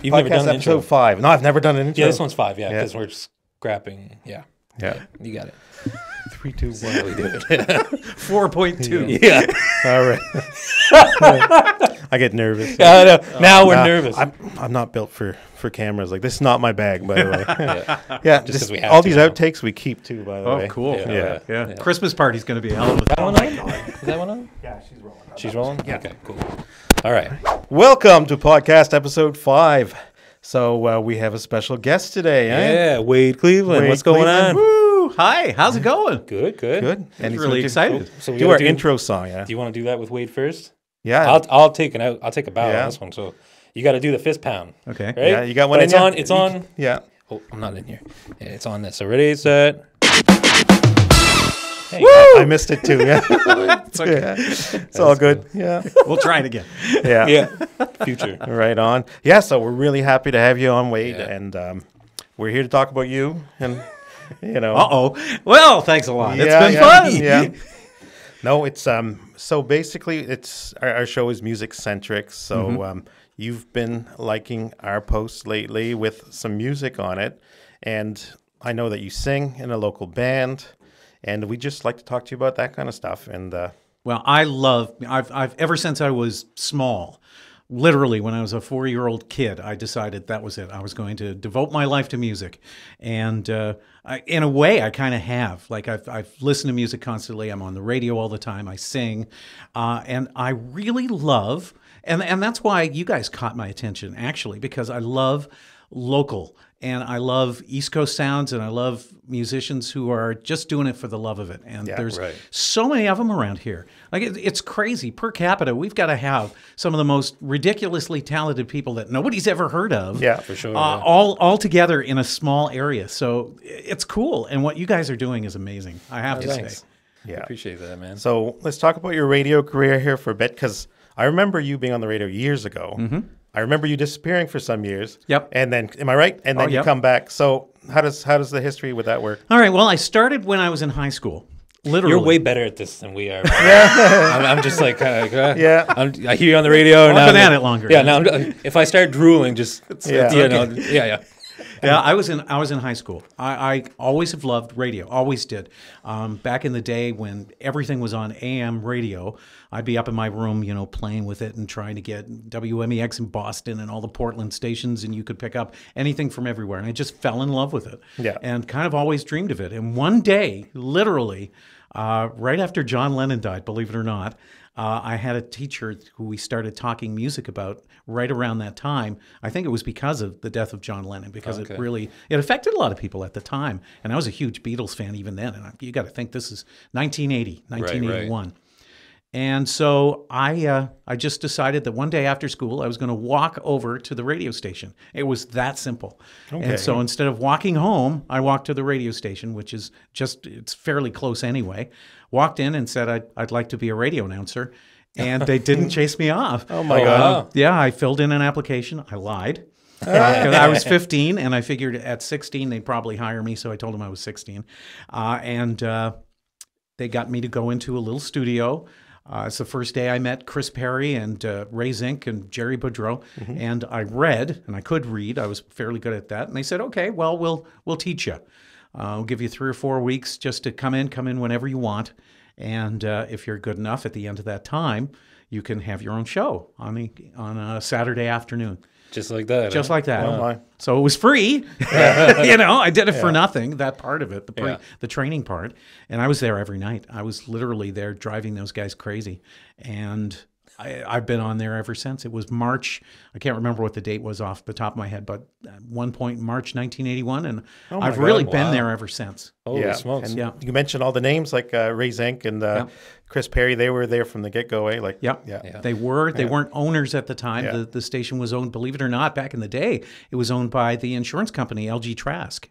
You've never done an intro? Episode 5. No, I've never done an intro. Yeah, this one's 5, because we're scrapping. Yeah. You got it. 3, 2, 1. We do it. 4.2. Yeah. All right. I get nervous. Now we're nervous. I'm not built for cameras. Like, this is not my bag, by the way. Just because we have all to these now. outtakes we keep, too, by the way. Oh, cool. Yeah. Christmas party's going to be a hell of a That one on? Is that one on? Yeah, she's rolling. She's rolling? Yeah. Okay, cool. All right. Welcome to podcast episode 5. So we have a special guest today. Yeah, Wade Cleveland. Wade What's going Cleveland. on? Woo! Hi, how's it going? Good. Good. I'm he's really gonna excited. So we Do gotta our intro song, yeah. Do you want to do that with Wade first? Yeah. I'll take a bow Yeah. on this one. So you got to do the fist pound. Okay. Right? Yeah, you got one But in it's ya? on. It's on. Yeah. Oh, I'm not in here. Yeah, it's on this. So ready, set. Hey, I missed it, too. Yeah. It's okay. Yeah. It's all good. Yeah. We'll try it again. Yeah. yeah. Future. Right on. Yeah, so we're really happy to have you on, Wade, Yeah. and we're here to talk about you, and, you know. Uh-oh. Well, thanks a lot. It's Yeah, been yeah, fun. Yeah. No, it's, so basically, it's, our show is music-centric, so you've been liking our posts lately with some music on it, and I know that you sing in a local band, and we just like to talk to you about that kind of stuff, and, Well, I've ever since I was small, literally when I was a 4-year-old kid, I decided that was it. I was going to devote my life to music. And in a way, I kind of have. Like, I've listened to music constantly. I'm on the radio all the time. I sing. And I really love, and that's why you guys caught my attention, actually, because I love local. And I love East Coast sounds, and I love musicians who are just doing it for the love of it. And there's right. so many of them around here. Like, it's crazy. Per capita, we've got to have some of the most ridiculously talented people that nobody's ever heard of. yeah. For sure. All together in a small area. So it's cool. And what you guys are doing is amazing, I have to Thanks. say. Yeah. Appreciate that, man. So let's talk about your radio career here for a bit, because I remember you being on the radio years ago. Mm-hmm. I remember you disappearing for some years. Yep. And then, am I right? And then you yep. come back. So how does the history with that work? All right. Well, I started when I was in high school. Literally. You're way better at this than we are. I'm just like, Yeah. I hear you on the radio. I've been at it longer. Yeah. Now, if I start drooling, just Yeah. yeah. Yeah, I was in high school. I always have loved radio, always did. Back in the day when everything was on AM radio, I'd be up in my room, playing with it and trying to get WMEX in Boston and all the Portland stations, and you could pick up anything from everywhere. And I just fell in love with it. Yeah. And kind of always dreamed of it. And one day, literally, right after John Lennon died, believe it or not, I had a teacher who we started talking music about right around that time. I think it was because of the death of John Lennon, because it affected a lot of people at the time. And I was a huge Beatles fan even then. And you got to think this is 1981. Right. And so I just decided that one day after school, I was going to walk over to the radio station. It was that simple. Okay. And so instead of walking home, I walked to the radio station, which is it's fairly close anyway. Walked in and said, I'd like to be a radio announcer. And they didn't chase me off. Oh, my God. Yeah, I filled in an application. I lied. I was 15, and I figured at 16 they'd probably hire me, so I told them I was 16. And they got me to go into a little studio. It's the first day I met Chris Perry and Ray Zinc and Jerry Boudreau, and I read, and I could read. I was fairly good at that. And they said, okay, well, we'll teach you. We'll give you 3 or 4 weeks just to come in whenever you want. And if you're good enough at the end of that time, you can have your own show on a Saturday afternoon. Just like that. Just like that. Oh, my. So it was free. I did it for nothing, that part of it, the training part. And I was there every night. I was literally there driving those guys crazy. And I've been on there ever since. It was March. I can't remember what the date was off the top of my head, but at one point, March 1981. And I've really been there ever since. Holy smokes. And you mentioned all the names like Ray Zinc and Chris Perry. They were there from the get-go, eh? Like, yeah. They were. They weren't owners at the time. Yeah. The station was owned, believe it or not, back in the day, it was owned by the insurance company, LG Trask.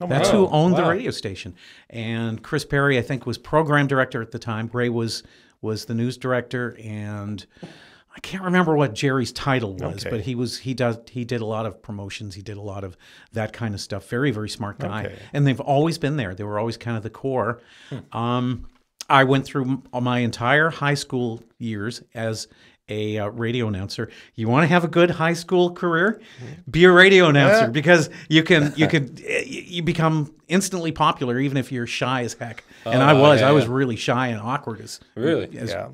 That's who owned the radio station. And Chris Perry, I think, was program director at the time. Ray was the news director, and I can't remember what Jerry's title was, but he did a lot of promotions. He did a lot of that kind of stuff. Very, very smart guy. Okay. And they've always been there. They were always kind of the core. I went through my entire high school years as a radio announcer. You want to have a good high school career? Be a radio announcer because you become instantly popular even if you're shy as heck. And I was really shy and awkward as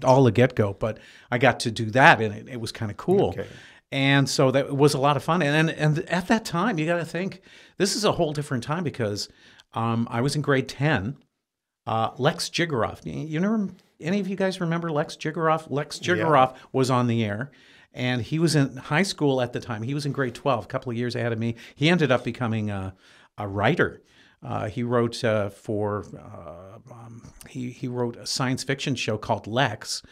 all the get-go, but I got to do that and it was kind of cool. Okay. And so that was a lot of fun. And at that time, you got to think, this is a whole different time because I was in grade 10. Lex Jigaroff. Any of you guys remember Lex Jigaroff? Lex Jigaroff was on the air, and he was in high school at the time. He was in grade 12, a couple of years ahead of me. He ended up becoming a writer. He wrote he wrote a science fiction show called Lex.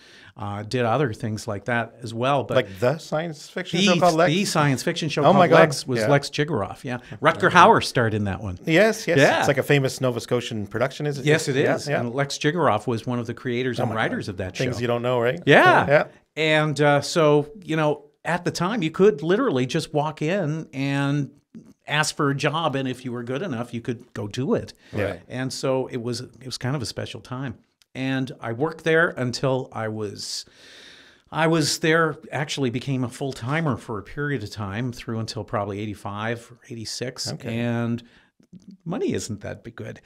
Did other things like that as well. But like the science fiction show called Lex? The science fiction show called Lex was Lex Jigaroff. Yeah. Rutger Hauer starred in that one. Yes. Yeah. It's like a famous Nova Scotian production, is it? Yes, it is. Yeah. And Lex Jigaroff was one of the creators and writers of that show. Things you don't know, right? Yeah. And so, at the time, you could literally just walk in and ask for a job, and if you were good enough, you could go do it. Right. And so it was kind of a special time. And I worked there until I was there, actually became a full-timer for a period of time through until probably 85 or 86. Okay. And money isn't that good.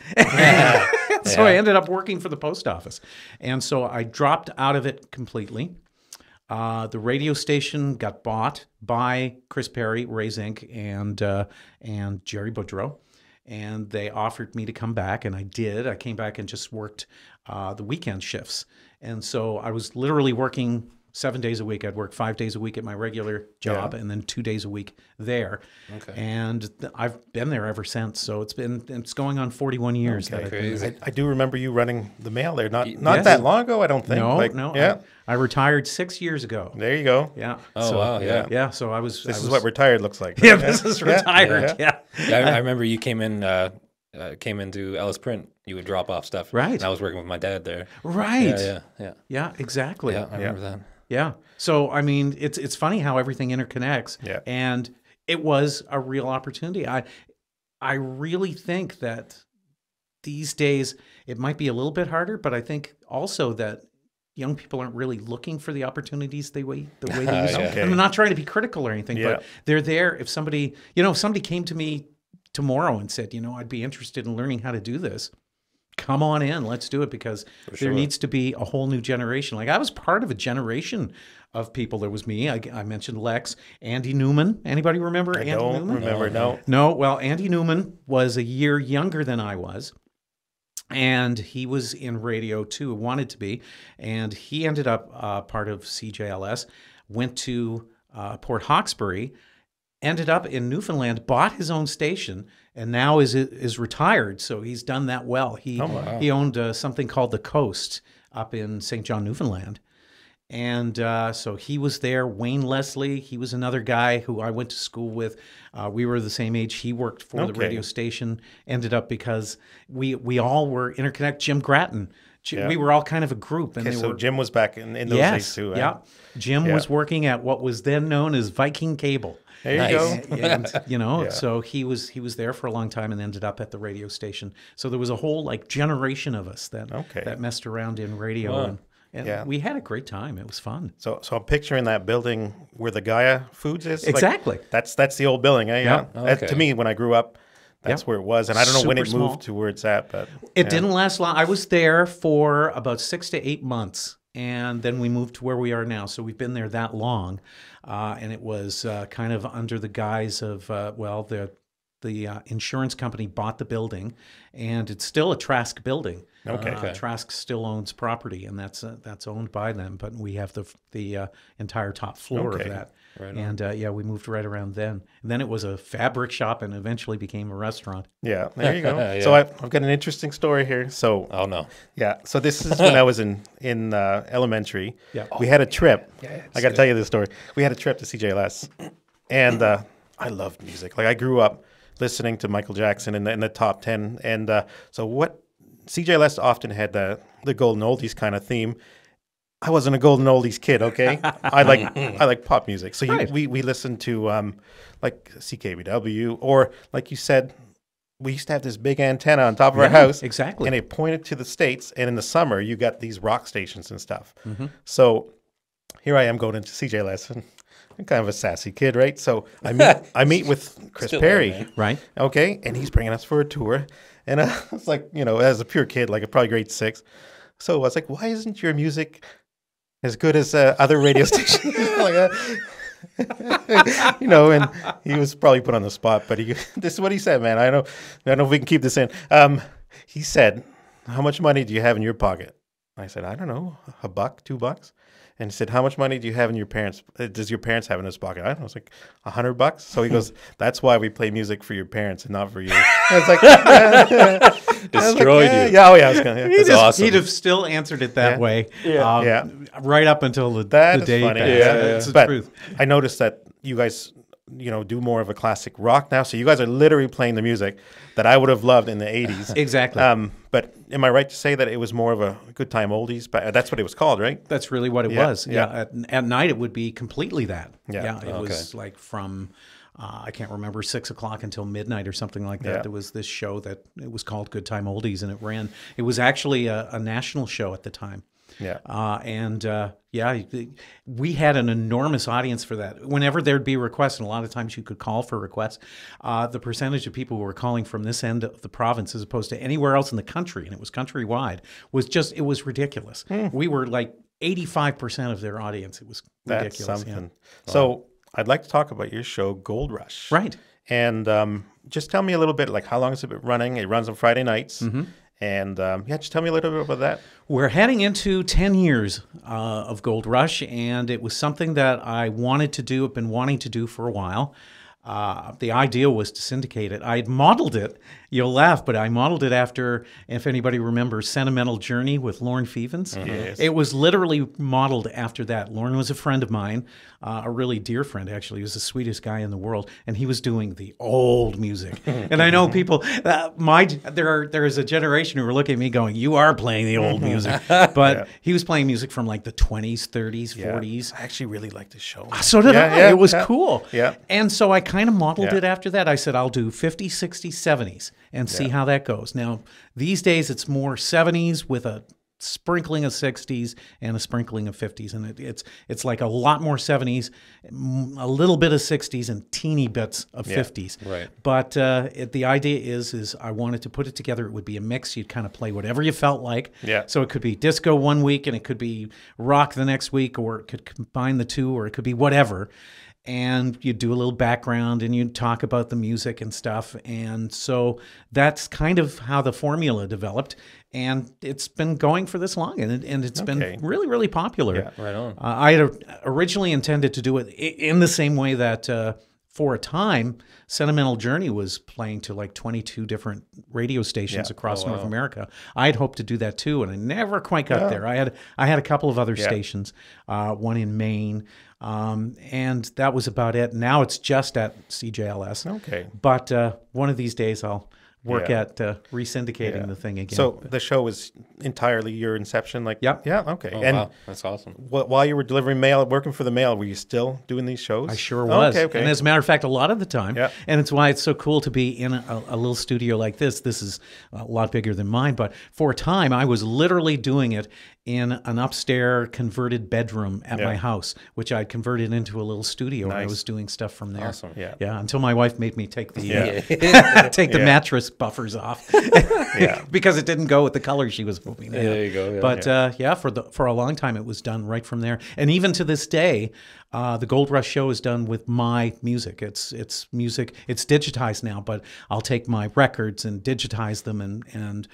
So I ended up working for the post office. And so I dropped out of it completely. The radio station got bought by Chris Perry, Ray Zinc, and Jerry Boudreau. And they offered me to come back, and I did. I came back and just worked the weekend shifts. And so I was literally working 7 days a week. I'd work 5 days a week at my regular job and then 2 days a week there. Okay. And I've been there ever since. So it's going on 41 years. Okay. Crazy. I do remember you running the mail there. Not that long ago, I don't think. No. Yeah. I retired 6 years ago. There you go. Yeah. Oh, wow. Yeah. Yeah. So I was. This is what retired looks like. Right? Yeah. This is retired. Yeah. I remember you came into Ellis Print. You would drop off stuff. Right. And I was working with my dad there. Right. Yeah. Exactly. Yeah. I remember that. Yeah. So, I mean, it's funny how everything interconnects. Yeah. And it was a real opportunity. I really think that these days it might be a little bit harder, but I think also that young people aren't really looking for the opportunities the way they used to. Okay. I'm not trying to be critical or anything, but they're there. If somebody came to me tomorrow and said, I'd be interested in learning how to do this, come on in, let's do it, because there needs to be a whole new generation. Like I was part of a generation of people. There was me. I mentioned Lex, Andy Newman. Anybody remember Andy Newman? I don't remember, no. No, well, Andy Newman was a year younger than I was. And he was in radio too, wanted to be. And he ended up part of CJLS, went to Port Hawkesbury, ended up in Newfoundland, bought his own station, and now is retired. So he's done that well. He owned something called The Coast up in St. John, Newfoundland. And so he was there. Wayne Leslie, he was another guy who I went to school with. We were the same age. He worked for the radio station. Ended up because we all were interconnected. Jim Grattan. We were all kind of a group. And so Jim was back in those days too. Yeah. Jim was working at what was then known as Viking Cable. There you go. And, so he was there for a long time and ended up at the radio station. So there was a whole generation of us that messed around in radio. Wow. And we had a great time. It was fun. So I'm picturing that building where the Gaia Foods is. Exactly. That's the old building. Yeah. Oh, okay. To me, when I grew up, that's where it was. And I don't know when it small. moved to where it's at. But it didn't last long. I was there for about 6 to 8 months. And then we moved to where we are now. So we've been there that long. And it was kind of under the guise of, the insurance company bought the building, and it's still a Trask building. Okay. Trask still owns property, and that's owned by them. But we have the entire top floor of that. Right. And we moved right around then. And then it was a fabric shop, and eventually became a restaurant. Yeah, there you go. So I've got an interesting story here. So so this is when I was in elementary. Yeah. We had a trip. I got to tell you this story. We had a trip to CJLS, and I loved music. Like I grew up listening to Michael Jackson in the top 10. And so what CJLS often had the golden oldies kind of theme. I wasn't a golden oldies kid, okay? I like pop music. So we listened to like CKBW, or like you said, we used to have this big antenna on top of our house. Exactly. And it pointed to the States. And in the summer, you got these rock stations and stuff. Mm-hmm. So here I am going into CJLS, and I'm kind of a sassy kid, right? So I meet with Chris Still Perry, there, man. Right. okay, and he's bringing us for a tour, and I was like, as a pure kid, like probably grade 6, so I was like, why isn't your music as good as other radio stations? And he was probably put on the spot, but this is what he said, man. I don't know if we can keep this in. He said, how much money do you have in your pocket? I said, I don't know, $1, $2. And he said, how much money do you have in your parents? Does your parents have in his pocket? I don't know. I was like, $100. So he goes, that's why we play music for your parents and not for you. I was like, Destroyed you. Yeah, oh yeah. I was gonna, That's awesome. He'd have still answered it that way. Yeah. Right up until the That is day funny. passed. Yeah, That's yeah. the truth. I noticed that you guys, do more of a classic rock now. So you guys are literally playing the music that I would have loved in the 80s. Exactly. But am I right to say that it was more of a good time oldies? But that's what it was called, right? That's really what it Yeah, was. yeah. At night, it would be completely that. Yeah. It was like from, I can't remember, 6 o'clock until midnight or something like that. Yeah. There was this show that it was called Good Time Oldies, and it ran. It was actually a national show at the time. Yeah. We had an enormous audience for that. Whenever there'd be requests, and a lot of times you could call for requests, the percentage of people who were calling from this end of the province as opposed to anywhere else in the country, and it was countrywide, it was ridiculous. We were like 85% of their audience. It was ridiculous. That's something. Yeah. So I'd like to talk about your show, Gold Rush. Right. And just tell me a little bit, like how long has it been running? It runs on Friday nights. Mm-hmm. And just tell me a little bit about that. We're heading into 10 years of Gold Rush, and it was something that I wanted to do, I've been wanting to do for a while. The idea was to syndicate it. I had modeled it. You'll laugh, but I modeled it after, if anybody remembers, Sentimental Journey with Lorne Fevens. Yes. It was literally modeled after that. Lorne was a friend of mine, a really dear friend, actually. He was the sweetest guy in the world, and he was doing the old music. And I know people, there is a generation who are looking at me going, you are playing the old music. But he was playing music from like the 20s, 30s, 40s. I actually really like this show. So did I. It was cool. Yeah. And so I kind of modeled it after that. I said, I'll do 50s, 60s, 70s and see how that goes. Now, these days it's more 70s with a sprinkling of 60s and a sprinkling of 50s. And it's like a lot more 70s, a little bit of 60s and teeny bits of 50s. Right. But the idea is I wanted to put it together. It would be a mix. You'd kind of play whatever you felt like. Yeah. So it could be disco one week and it could be rock the next week, or it could combine the two, or it could be whatever. And you do a little background and you talk about the music and stuff. And so that's kind of how the formula developed. And it's been going for this long, and it's been really, really popular. Yeah, right on. I had originally intended to do it in the same way that for a time, Sentimental Journey was playing to like 22 different radio stations across North America. I had hoped to do that too, and I never quite got there. I had a couple of other stations, one in Maine, and that was about it. Now it's just at CJLS. Okay. But one of these days I'll work at resyndicating the thing again. So the show was entirely your inception? Yep. Yeah, okay. Oh, And wow. That's awesome. while you were delivering mail, working for the mail, were you still doing these shows? I sure was. Okay. And as a matter of fact, a lot of the time. Yeah. And it's why it's so cool to be in a little studio like this. This is a lot bigger than mine. But for a time, I was literally doing it in an upstairs converted bedroom at my house, which I'd converted into a little studio. And I was doing stuff from there. Awesome. Yeah. Yeah, until my wife made me take the take the Yeah. mattress buffers off because it didn't go with the color she was hoping. There you go. Yeah. But for a long time it was done right from there, and even to this day, the Gold Rush show is done with my music. It's music. It's digitized now, but I'll take my records and digitize them and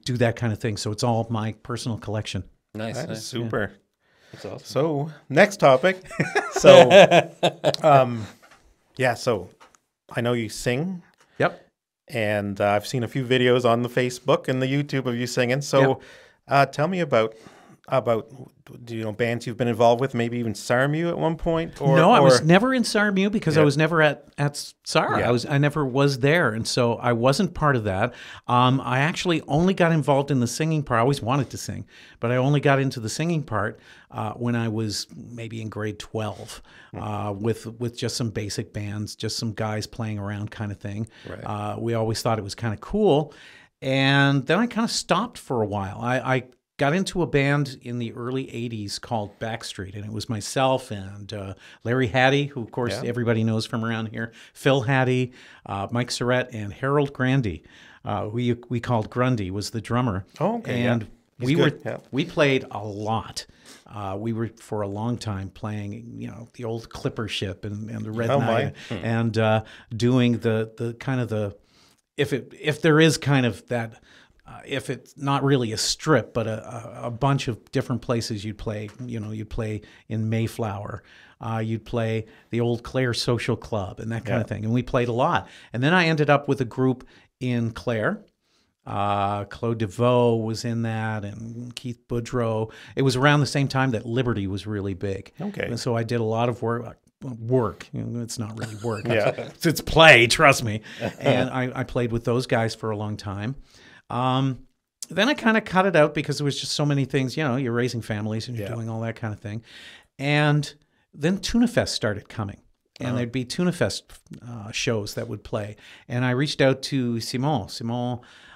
do that kind of thing. So it's all my personal collection. Nice. That is Nice. super. That's awesome. So next topic. So, so I know you sing, Yep. and I've seen a few videos on the Facebook and the YouTube of you singing. So, tell me about bands you've been involved with, maybe even SARMU at one point. No, I was never in SARMU because I Yeah. was never at SAR. Yeah. I never was there, and so I wasn't part of that. I actually only got involved in the singing part. I always wanted to sing, but I only got into the singing part when I was maybe in grade 12, with just some basic bands, just some guys playing around kind of thing. Right. We always thought it was kind of cool, and then I kind of stopped for a while. I got into a band in the early 80s called Backstreet, and it was myself and Larry Hattie, who, of course, everybody knows from around here, Phil Hattie, Mike Surratt, and Harold Grandy, who we called Grundy, was the drummer. Oh, okay. And Yeah. we played a lot. We were for a long time playing, the old Clipper ship and the Red Knight, and doing the kind of the if there is kind of that. If it's not really a strip, but a bunch of different places you'd play. You'd play in Mayflower, you'd play the old Clare Social Club and that kind of thing. And we played a lot. And then I ended up with a group in Clare. Claude DeVoe was in that, and Keith Boudreau. It was around the same time that Liberty was really big. Okay. And so I did a lot of work. It's not really work. It's play, trust me. And I played with those guys for a long time. Then I kind of cut it out because there was just so many things, you're raising families and you're doing all that kind of thing. And then Tuna Fest started coming, and there'd be Tuna Fest shows that would play. And I reached out to Simon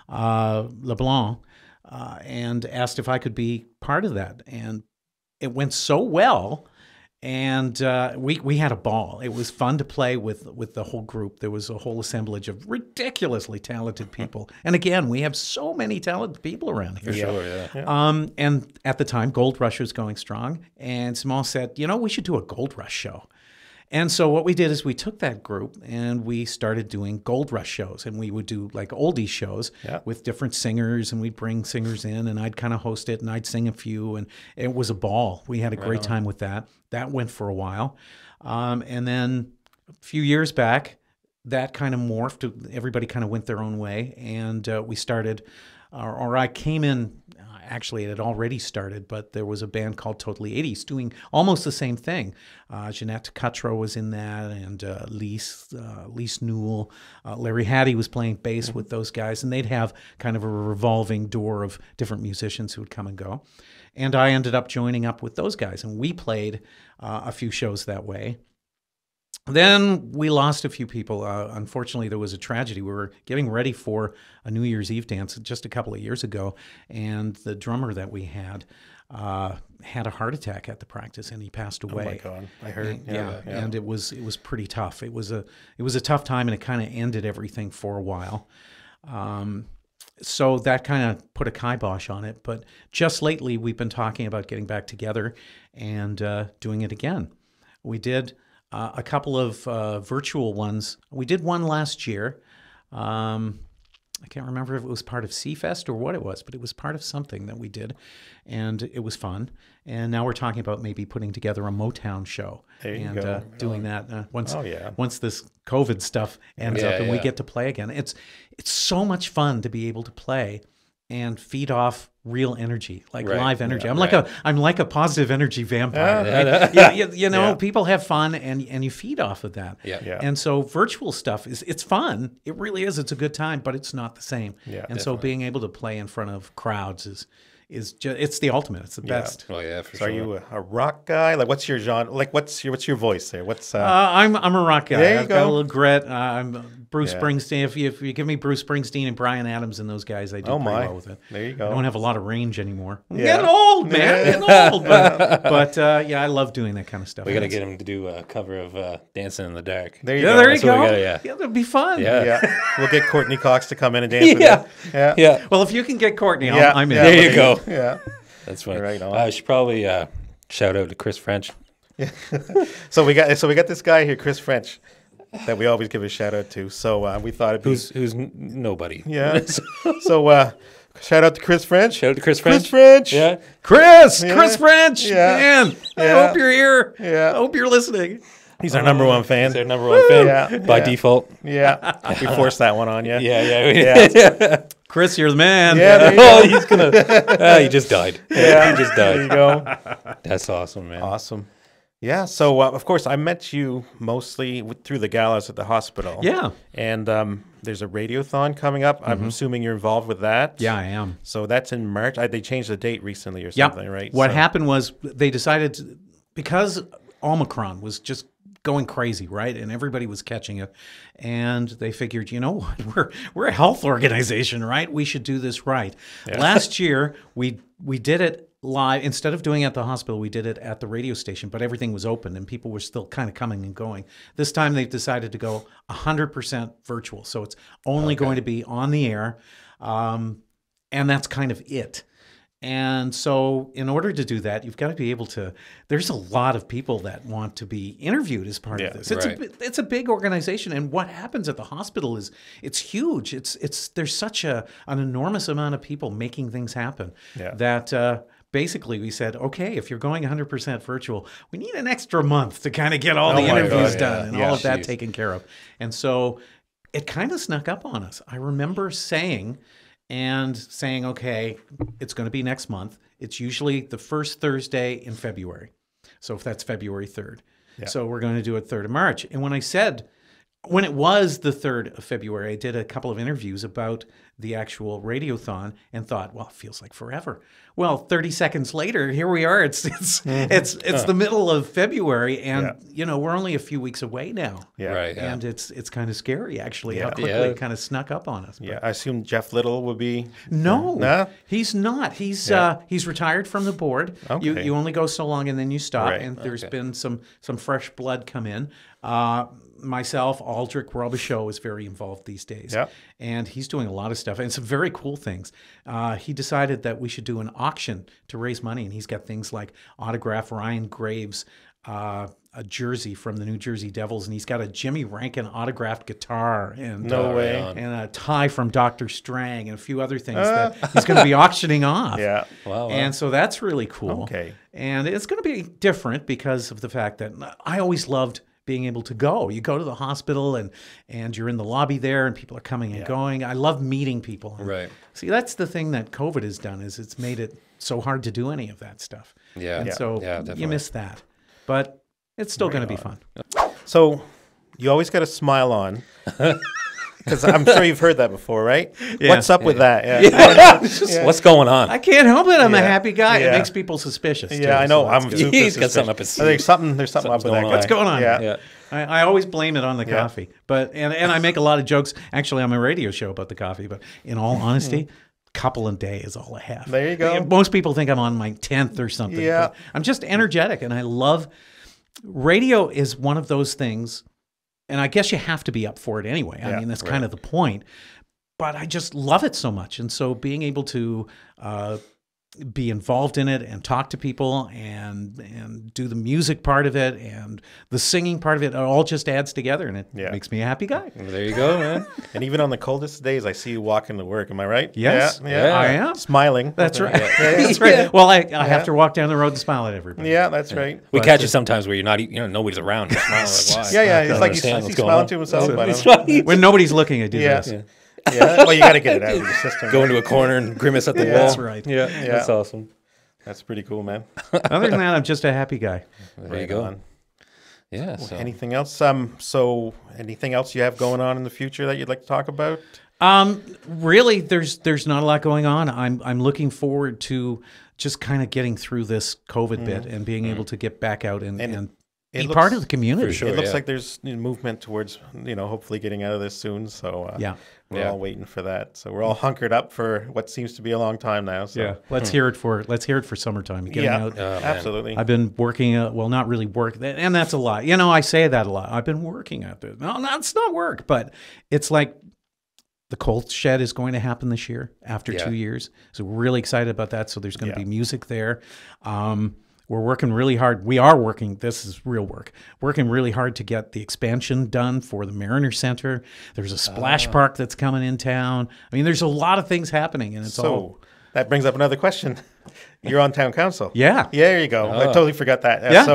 LeBlanc, and asked if I could be part of that. And it went so well. And we had a ball. It was fun to play with the whole group. There was a whole assemblage of ridiculously talented people. And again, we have so many talented people around here. And at the time, Gold Rush was going strong. And Simon said, we should do a Gold Rush show. And so what we did is we took that group and we started doing Gold Rush shows. And we would do like oldies shows with different singers, and we'd bring singers in, and I'd kind of host it, and I'd sing a few, and it was a ball. We had a great time with that. That went for a while. And then a few years back, that kind of morphed. Everybody kind of went their own way. And we started, or I came in, actually it had already started, but there was a band called Totally 80s doing almost the same thing. Jeanette Cutro was in that, and Lise Newell. Larry Hattie was playing bass with those guys, and they'd have kind of a revolving door of different musicians who would come and go. And I ended up joining up with those guys, and we played a few shows that way. Then we lost a few people. Unfortunately, there was a tragedy. We were getting ready for a New Year's Eve dance just a couple of years ago, and the drummer that we had a heart attack at the practice, and he passed away. Oh my God, I heard. And it was pretty tough. It was a tough time, and it kind of ended everything for a while. So that kind of put a kibosh on it. But just lately, we've been talking about getting back together and doing it again. We did a couple of virtual ones. We did one last year. I can't remember if it was part of Seafest or what it was, but it was part of something that we did, and it was fun. And now we're talking about maybe putting together a Motown show doing that once this COVID stuff ends up and we get to play again. It's so much fun to be able to play and feed off real energy, like live energy. I'm like a positive energy vampire. People have fun and you feed off of that. And so virtual stuff it's fun. It really is. It's a good time, but it's not the same. So being able to play in front of crowds is just, it's the ultimate. It's the best. Oh yeah, for So sure. are you a rock guy? Like, what's your genre? Like, what's your voice there? What's I'm a rock guy. There you I've go. got a little grit. I'm Bruce Springsteen. If you give me Bruce Springsteen and Bryan Adams and those guys, I do pretty well with it. There you go. I don't have a lot of range anymore. I'm getting old, man. Getting old. But I love doing that kind of stuff. We got to get him to do a cover of Dancing in the Dark. There you go. There you That's what go. we gotta, That'd be fun. We'll get Courtney Cox to come in and dance with you. Yeah. Well, if you can get Courtney, I'm in. There you go. Yeah. That's funny. Right on. I should probably shout out to Chris French. So we got this guy here, Chris French, that we always give a shout out to. So we thought it'd be Who's nobody. So shout out to Chris French. Shout out to Chris French. Chris French. Yeah. Chris French. Yeah. Man, I hope you're here. Yeah. I hope you're listening. He's our number one fan. He's our number one fan by Yeah. default. Yeah. We forced that one on you. Yeah. Chris, you're the man. Yeah. There you Oh, go. he's gonna. He just died. Yeah. He just There you died. go. That's awesome, man. Awesome. Yeah. So of course I met you mostly through the galas at the hospital. Yeah. And there's a radiothon coming up. I'm assuming you're involved with that. Yeah, I am. So that's in March. They changed the date recently or something, right? What So- happened was they decided because Omicron was just going crazy, right? And everybody was catching it. And they figured, you know what, we're a health organization, right? We should do this right. Yeah. Last year, we did it live. Instead of doing it at the hospital, we did it at the radio station, but everything was open and people were still kind of coming and going. This time they've decided to go 100% virtual. So it's only going to be on the air. And that's kind of it. And so in order to do that, you've got to be able to, there's a lot of people that want to be interviewed as part of this. It's a big organization. And what happens at the hospital is it's huge. There's such an enormous amount of people making things happen that basically we said, okay, if you're going 100% virtual, we need an extra month to kind of get all the interviews done and all of that taken care of. And so it kind of snuck up on us. I remember saying, okay, it's going to be next month. It's usually the first Thursday in February. So if that's February 3rd. Yeah. So we're going to do it 3rd of March. And when it was the 3rd of February, I did a couple of interviews about the actual Radiothon and thought, well, it feels like forever. Well, 30 seconds later, here we are. It's the middle of February, and you know, we're only a few weeks away now. Yeah. Right. Yeah. And it's kind of scary, actually, how quickly it kind of snuck up on us. Yeah. I assume Jeff Little would be. No, he's not. He's retired from the board. Okay. You only go so long, and then you stop. Right. And there's been some fresh blood come in. Myself, Aldrich Robichaud is very involved these days. Yep. And he's doing a lot of stuff and some very cool things. He decided that we should do an auction to raise money, and he's got things like autograph Ryan Graves, a jersey from the New Jersey Devils, and he's got a Jimmy Rankin autographed guitar and and a tie from Dr. Strang and a few other things that he's going to be auctioning off. Yeah. Wow. And so that's really cool. Okay. And it's going to be different because of the fact that I always loved being able to go. You go to the hospital and you're in the lobby there and people are coming and going. I love meeting people. Right. See, that's the thing that COVID has done is it's made it so hard to do any of that stuff. Yeah. And so you miss that. But it's still going to be fun. So you always got a smile on. Because I'm sure you've heard that before, right? Yeah. What's up with that? Yeah. What's going on? I can't help it. I'm a happy guy. It makes people suspicious. Yeah, I know. So he's got something up his sleeve. There's something up with that guy. What's going on? Yeah. I always blame it on the coffee. But and I make a lot of jokes. Actually, I'm a radio show about the coffee. But in all honesty, couple a day is all I have. There you go. Most people think I'm on my 10th or something. Yeah. But I'm just energetic, and I love radio. Is one of those things. And I guess you have to be up for it anyway. I mean, that's kind of the point. But I just love it so much. And so being able to be involved in it and talk to people and do the music part of it and the singing part of it all just adds together, and it makes me a happy guy. Well, there you go, man. And even on the coldest days, I see you walking to work. Am I right? Yes. Yeah. I am. Smiling. That's right. That's right. Well, I have to walk down the road and smile at everybody. Yeah, that's right. We catch you sometimes where you're not, nobody's around. You're smiling like, why? Yeah. It's like he's smiling to himself. When nobody's looking, I do this. Yeah. Well, you got to get it out of your system. Go into a corner and grimace at the wall. That's right. Yeah. That's awesome. That's pretty cool, man. Other than that, I'm just a happy guy. There you go. Yeah. So. Anything else? Anything else you have going on in the future that you'd like to talk about? Really, there's not a lot going on. I'm looking forward to just kind of getting through this COVID bit and being able to get back out and be part of the community. For sure, it looks like there's movement towards, hopefully getting out of this soon. So we're all waiting for that. So we're all hunkered up for what seems to be a long time now. So. Yeah, let's hear it for summertime. Getting out. Absolutely. I've been working. Not really work, and that's a lot. I say that a lot. I've been working at this. No, that's not work, but it's like the Colt Shed is going to happen this year after 2 years. So we're really excited about that. So there's going to be music there. We're working really hard. We are working. This is real work. Working really hard to get the expansion done for the Mariner Center. There's a splash park that's coming in town. I mean, there's a lot of things happening, and it's all. That brings up another question. You're on town council. Yeah. There you go. I totally forgot that. Yeah.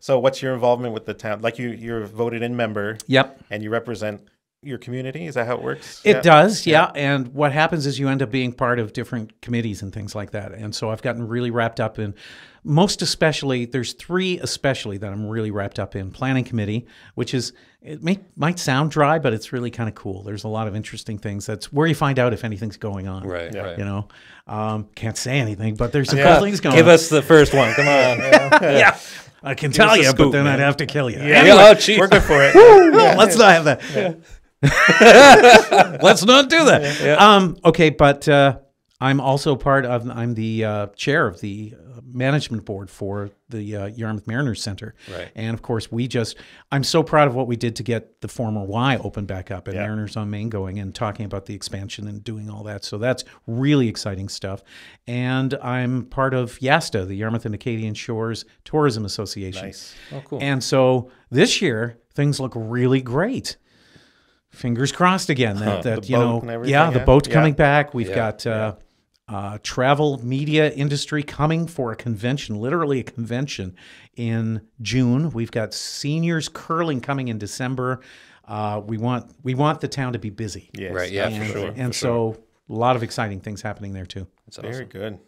So what's your involvement with the town? Like you're a voted in member. Yep. And you represent your community? Is that how it works? It does, yeah. And what happens is you end up being part of different committees and things like that. And so I've gotten really wrapped up in, most especially, there's three especially that I'm really wrapped up in. Planning committee, which is, it might sound dry, but it's really kind of cool. There's a lot of interesting things. That's where you find out if anything's going on. Right, right. Can't say anything, but there's some cool things going on. Give us the first one. Come on. Yeah. I can tell you, but then I'd have to kill you. Yeah, Anyway, oh, geez. we're good for it. let's not have that. Let's not do that. Okay, but I'm also I'm the chair of the management board for the Yarmouth Mariners Center. Right. And of course, I'm so proud of what we did to get the former Y open back up and Mariners on Main going and talking about the expansion and doing all that. So that's really exciting stuff. And I'm part of YASTA, the Yarmouth and Acadian Shores Tourism Association. Nice. Oh, cool. And so this year, things look really great. Fingers crossed again that The boat and everything, the boat's yeah. coming back. We've Yeah. got travel media industry coming for a convention, literally a convention in June. We've got seniors curling coming in December. We want the town to be busy. Yes. Right, yeah, and, for sure. And so a lot of exciting things happening there too. That's awesome. Very good.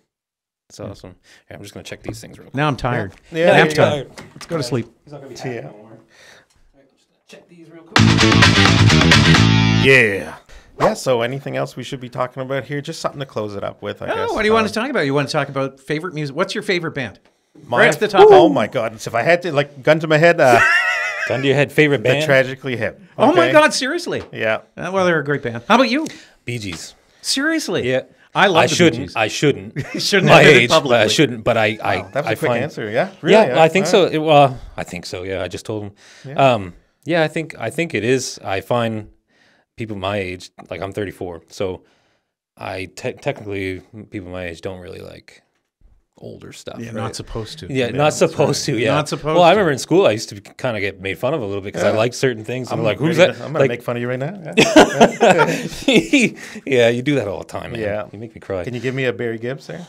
That's awesome. Yeah, I'm just going to check these things real quick. Now I'm tired. Yeah, Nap there you time. go. Let's go to sleep. He's not going to Yeah. be happy no more. I'm just going to check these real quick. Yeah. Yeah, so anything else we should be talking about here? Just something to close it up with, I guess. What do you want to talk about? You want to talk about favorite music? What's your favorite band? Mine? Right off the top. Oh, my God. So if I had to, gun to my head, Gun to your head, favorite the band? Tragically Hip. Oh my Okay? God, seriously? Yeah. Well, they're a great band. How about you? Bee Gees. Seriously? Yeah. I love I the shouldn't. Bee Gees. I shouldn't. Shouldn't My admit it age, but I publicly. shouldn't. But I That was I a quick find, answer, yeah? Yeah, I think All right. so. Well, I think so. Yeah, I just told him. Yeah, I think it is. I find people my age, like I'm 34, so I technically people my age don't really like older stuff. Yeah, right? not supposed to. Yeah, not supposed to. Yeah, Not supposed Well, I to. remember in school I used to kind of get made fun of a little bit because I liked certain things. I'm like, who's ready that? I'm going to Like, make fun of you right now. Yeah. yeah, you do that all the time, man. Yeah. You make me cry. Can you give me a Barry Gibbs there?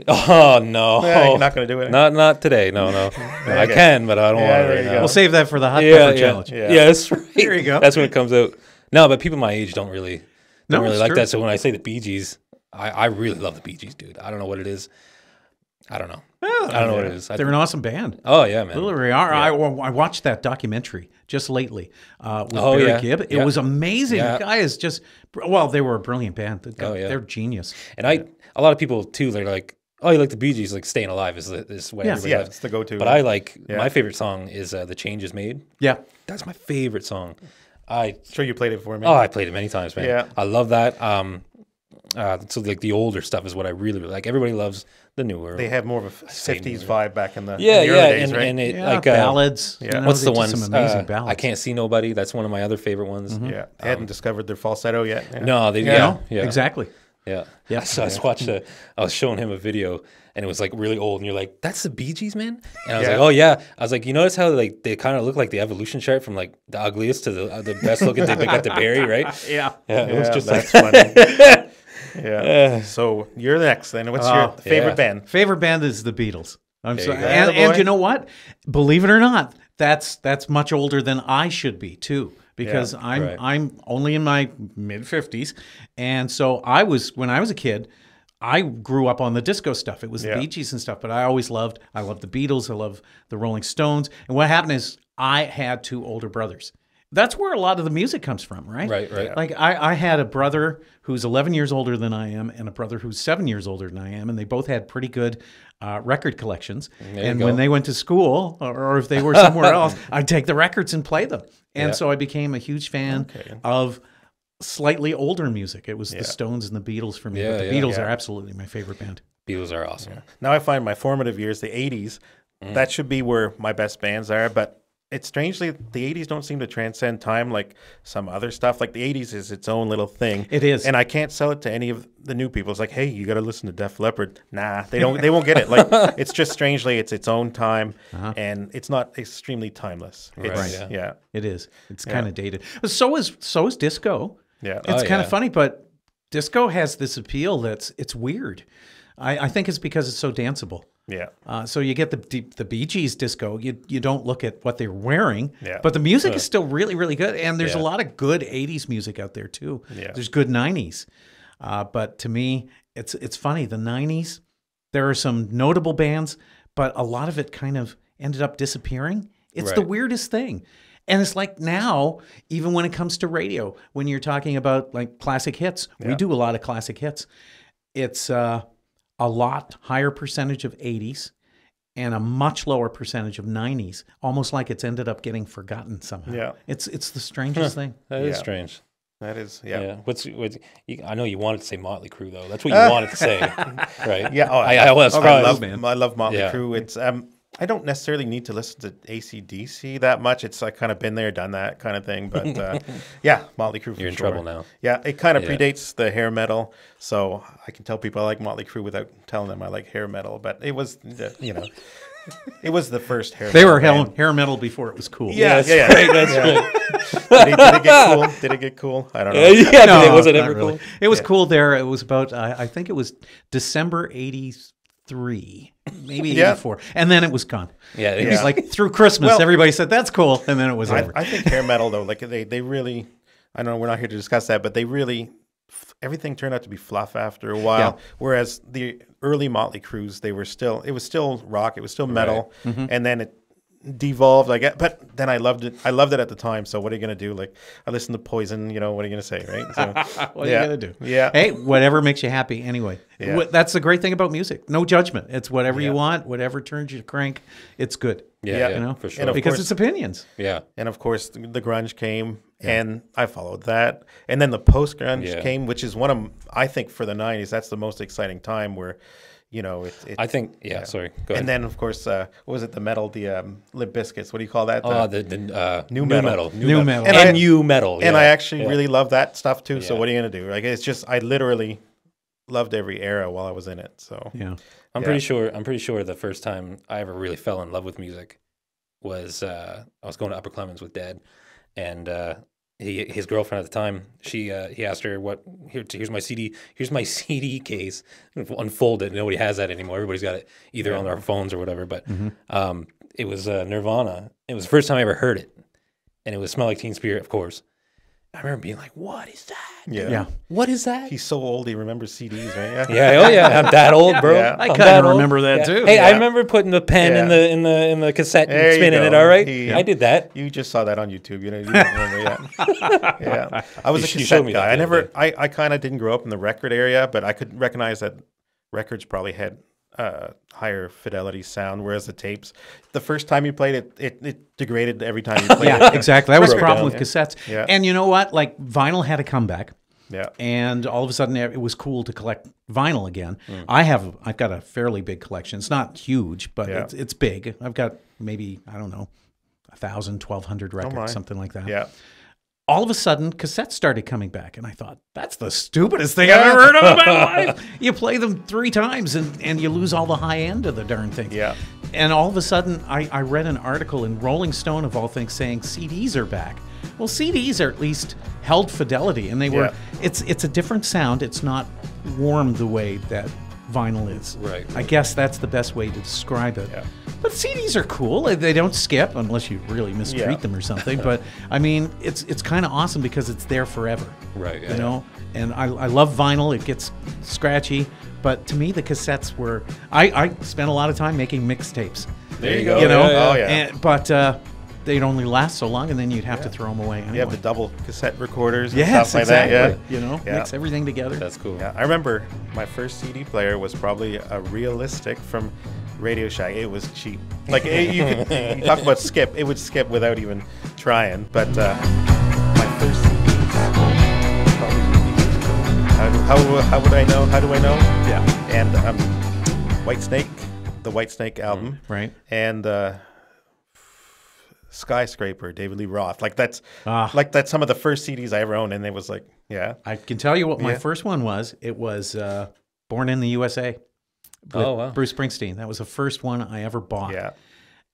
Oh no, Yeah, you're not going to do it. not today. No. I Okay. can, but I don't Yeah, want it there right you now. go. We'll save that for the hot Yeah, pepper yeah, challenge. Yeah. that's right. There you go. That's when it comes out. No, but people my age don't really it's like true. that. So when I say the Bee Gees, I really love the Bee Gees, dude. I don't know what it is. I don't know. I don't know what it is. They're an awesome band. Oh yeah, man. They really are. I watched that documentary just lately with Oh, Barry yeah. Gibb. It Yeah. was amazing. Yeah. The guy is just, well, they were a brilliant band. Oh, yeah. They're genius. And a lot of people too. They're like, oh, you like the Bee Gees? Like Staying Alive is what Yeah. everybody Yeah, loves. it's the go-to. But I like Yeah. my favorite song is "The Change Is Made." Yeah. That's my favorite song. Sure you played it for me. I played it many times, man. Yeah. I love that. So like the older stuff is what I really like. Everybody loves the newer. They had more of a 50s vibe back in the, yeah, in the yeah, early days, and, right? and it Yeah, like ballads. yeah. You know, what's they the did ones? Some amazing ballads. I Can't See Nobody. That's one of my other favorite ones. Yeah, they hadn't discovered their falsetto yet. Yeah. No, they Yeah, yeah. exactly. Yeah. Yeah. So I was showing him a video and it was like really old and you're like, that's the Bee Gees, man? And I was Yeah. like, oh yeah. I was like, you notice how like they kind of look like the evolution chart from like the ugliest to the best looking they got to Barry, right? Yeah. Yeah. It was Yeah, just that's like funny. Yeah. So you're next then. What's your favorite yeah. band? Favorite band is the Beatles. I'm There sorry. you go. And Attaboy. you know what? Believe it or not, that's much older than I should be too, because Yeah, I'm right. I'm only in my mid 50s, and so when I was a kid, I grew up on the disco stuff. It was the Yeah. Bee Gees and stuff, but I loved the Beatles. I love the Rolling Stones. And what happened is I had two older brothers. That's where a lot of the music comes from, right? Right, right. Like I had a brother who's 11 years older than I am and a brother who's 7 years older than I am, and they both had pretty good record collections. There you And go. when they went to school or if they were somewhere else, I'd take the records and play them. And Yeah. so I became a huge fan of slightly older music. It was the Stones and the Beatles for me. Yeah, but the yeah. Beatles Yeah. are absolutely my favorite band. Beatles are awesome. Now I find my formative years, the 80s, that should be where my best bands are. But it's strangely, the 80s don't seem to transcend time like some other stuff. Like the 80s is its own little thing. It is. And I can't sell it to any of the new people. It's like, hey, you got to listen to Def Leppard. Nah, they won't get it. Like it's just strangely, it's its own time and it's not extremely timeless. It's, Right. Yeah. It is. It's kind of dated. But so is disco. Yeah. It's Oh, kind of yeah. funny, but disco has this appeal it's weird. I think it's because it's so danceable. Yeah. So you get the Bee Gees disco. You don't look at what they're wearing, Yeah. but the music is still really, really good. And there's a Yeah. lot of good 80s music out there too. Yeah. There's good 90s. But to me, it's funny. The 90s, there are some notable bands, but a lot of it kind of ended up disappearing. It's the Right. weirdest thing. And it's like now, even when it comes to radio, when you're talking about like classic hits, we do a lot of classic hits. It's a lot higher percentage of 80s and a much lower percentage of 90s, almost like it's ended up getting forgotten somehow. Yeah. It's the strangest thing. That is Yeah. strange. That is, Yeah. I know you wanted to say Motley Crue though. That's what you wanted to say, right? Yeah. I was surprised. I love Motley Yeah. Crue. It's I don't necessarily need to listen to AC/DC that much. It's like kind of been there, done that kind of thing. But yeah, Motley Crue for You're in sure. trouble now. Yeah, it kind of Yeah. predates the hair metal, so I can tell people I like Motley Crue without telling them I like hair metal. But it was, it was the first hair. They metal were band. hair metal before it was cool. Yeah. That's right. Did it get cool? Did it get cool? I don't know. Yeah, No, was it not ever really. cool? It was cool there. It was about, I think it was December 83, maybe Yeah. 84. And then it was gone. Yeah, It it was was like through Christmas, Well- everybody said, that's cool. And then it was over. I think hair metal though, like they really, I know we're not here to discuss that, but they really, everything turned out to be fluff after a while. Yeah. Whereas the early Motley Crues, it was still rock, it was still metal, and then it devolved. But then I loved it. I loved it at the time. So what are you gonna do? Like I listened to Poison. What are you gonna say, right? So, What are you going to do? Yeah. Hey, whatever makes you happy anyway. Yeah. That's the great thing about music. No judgment. It's whatever Yeah. you want, whatever turns you to crank. It's good. Yeah, You know, for sure. And of because course- it's opinions. Yeah. And of course, the grunge came, and I followed that. And then the post grunge Yeah. came, which is I think for the '90s, that's the most exciting time where, I think, sorry, go ahead. And then, of course, what was it? The metal, the Limp Bizkits. What do you call that? the new metal. New metal. And And I- new metal. And yeah. I actually Yeah. really love that stuff too. So Yeah. what are you gonna do? Like it's just I literally loved every era while I was in it. So Yeah. I'm Yeah. pretty sure the first time I ever really fell in love with music was I was going to Upper Clemens with Dad, and his girlfriend at the time, he asked her here's my CD case, unfold it. Nobody has that anymore. Everybody's got it either on their phones or whatever. But it was Nirvana. It was the first time I ever heard it, and it was Smell Like Teen Spirit, of course. I remember being like, "What is that? Yeah. What is that?" he's so old he remembers CDs, right? Yeah, I'm that old, bro. Yeah. I I'm kinda that old. remember that, Yeah. too. Hey, I Yeah. remember putting the pen in the cassette There and you spinning it. go. All right, He- I did that. You just saw that on YouTube. You don't remember yet. Yeah, I was You a showed cassette me that guy. the other I kind of didn't grow up in the record area, but I could recognize that records probably had higher fidelity sound, whereas the tapes, the first time you played it, it degraded every time you played Yeah, it. exactly. That was the Broke problem down, with cassettes. Yeah. And you know what? Like vinyl had a comeback. Yeah. And all of a sudden, it was cool to collect vinyl again. I've got a fairly big collection. It's not huge, but Yeah. it's big. I've got maybe, I don't know, 1,000, 1,200 records, my. something like that. Yeah. All of a sudden, cassettes started coming back, and I thought, that's the stupidest thing I've ever heard of in my life. You play them 3 times, and you lose all the high end of the darn thing. Yeah. And all of a sudden, I read an article in Rolling Stone, of all things, saying CDs are back. Well, CDs are at least held fidelity, and they were. Yeah. It's a different sound. It's not warm the way that vinyl is. Right. I guess that's the best way to describe it. Yeah. But CDs are cool. They don't skip unless you really mistreat Yeah. them or something. But I mean, it's kind of awesome because it's there forever. Right. You know, and I love vinyl. It gets scratchy, but to me, the cassettes were. I spent a lot of time making mixtapes. There you go. You know, Oh, yeah. but they'd only last so long, and then you'd have to throw them away. Anyway. You have the double cassette recorders and yes, stuff like exactly. that. Yeah. You know, Yeah. mix everything together. That's cool. Yeah, I remember my first CD player was probably a Realistic from Radio Shack. It was cheap. Like you talk about skip, it would skip without even trying. But my first CDs, probably how would I know? How do I know? Yeah. And Whitesnake, the Whitesnake album, Right. and Skyscraper, David Lee Roth. Like that's Ah. some of the first CDs I ever owned, and it was like, yeah. I can tell you what my Yeah. first one was. It was Born in the USA. With Oh, wow. Bruce Springsteen. That was the first one I ever bought. Yeah.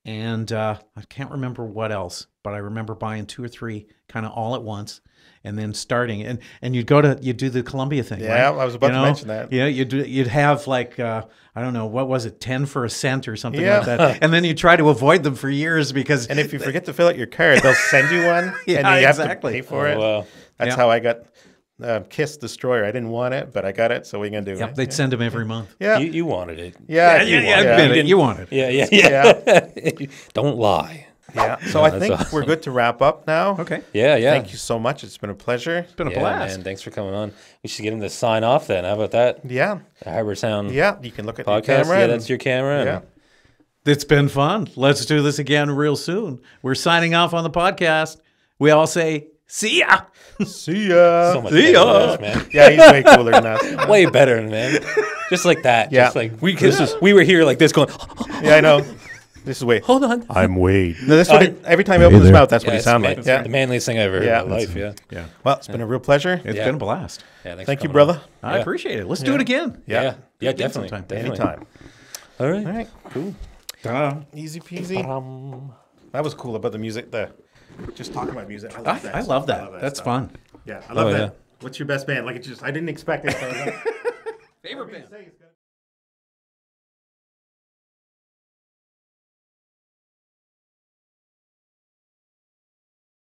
And I can't remember what else, but I remember buying 2 or 3 kind of all at once, and then starting. And you'd do the Columbia thing. Yeah, right? I was about to mention that. Yeah, you'd have like I don't know, what was it, 10 for a cent or something Yeah. like that, and then you try to avoid them for years because. And if you forget to fill out your card, they'll send you one, Yeah, and you have exactly. to pay for Oh, it. wow. That's Yeah. how I got Kiss Destroyer. I didn't want it, but I got it, so what are you going to do? Yep, they'd send them every month. Yeah. You wanted it. Yeah. Admit it, you want it. Yeah. Don't lie. Yeah. So I that's think awesome. we're good to wrap up now. Okay, Yeah. Thank you so much. It's been a pleasure. it's been a Yeah, blast. man. Thanks for coming on. We should get him to sign off then. How about that? Yeah. The Harbour Sound Yeah. You can look at podcast. your camera. Yeah, and- that's your camera. Yeah. And It's been fun. Let's do this again real soon. We're signing off on the podcast. We all say, see ya. See ya. So much See better ya. than this, man. Yeah, he's way cooler than us. Way better, man. Just like that. Yeah. Just like we were here like this going, Yeah, I know. This is Wade. hold on. I'm Wade. No, that's what every time he opens his mouth, that's what he sounds like. It's Yeah. the manliest thing I ever heard in my life. Yeah. Yeah. Well, it's been a real pleasure. It's Yeah. been a blast. Yeah. Thanks Thank for you, coming brother. on. I appreciate it. Let's do it again. Yeah. Yeah, Again definitely. sometime. Definitely. Anytime. All right. All right. Cool. Easy peasy. That was cool about the music. Just talking about music. I love that. That's stuff. fun. Yeah, I love Oh, that. yeah. What's your best band? Like, I didn't expect it. Favorite band.